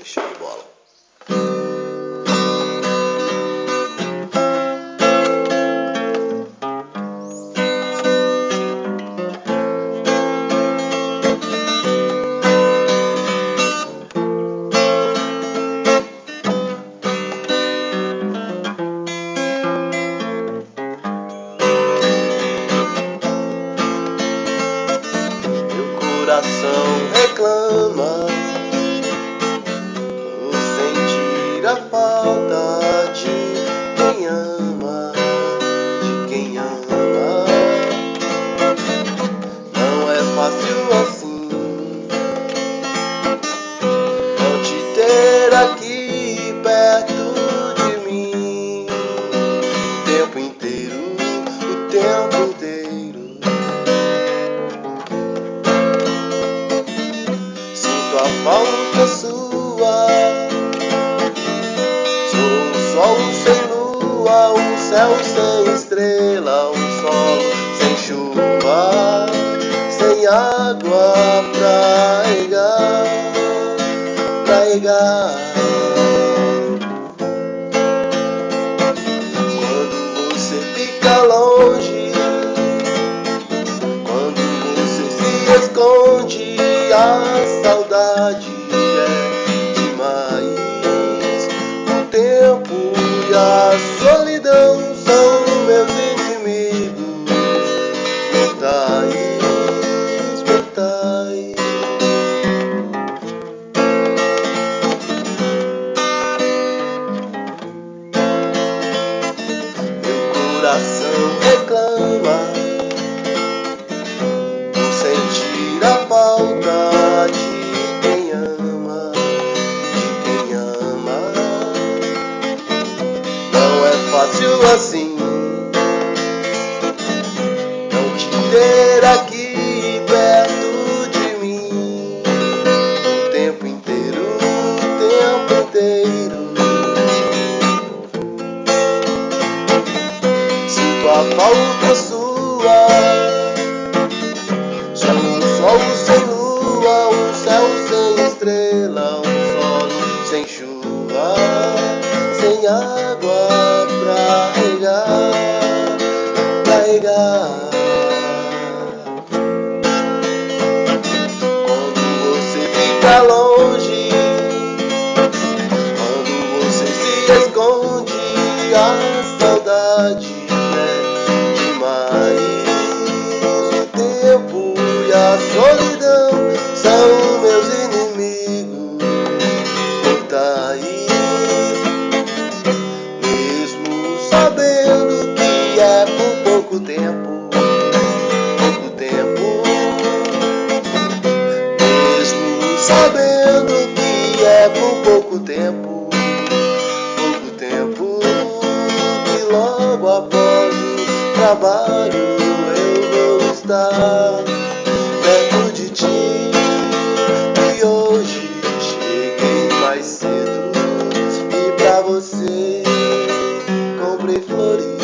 aí, show de bola. Coração reclama por sentir a falta de quem ama, Não é fácil assim não te ter aqui perto de mim o tempo inteiro. A falta sua, sou um sol sem lua, um céu sem estrela, um solo sem chuva, sem água pra regar. Quando você fica longe, quando você se esconde, a saudade é demais. O tempo e a solidão são meus inimigos mortais. Meu coração reclama por sentir a falta de quem ama. Não é fácil assim não te ter aqui perto de mim o tempo inteiro. Sinto a falta sua, sou um sol sem lua, um céu sem estrela, um solo sem chuva, sem água pra regar. Quando você fica longe, quando você se esconde, a saudade é demais. A solidão são meus inimigos mortais. Mesmo sabendo que é por pouco tempo, mesmo sabendo que é por pouco tempo, que logo após o trabalho eu vou estar perto de ti. E hoje cheguei mais cedo e pra você comprei flores.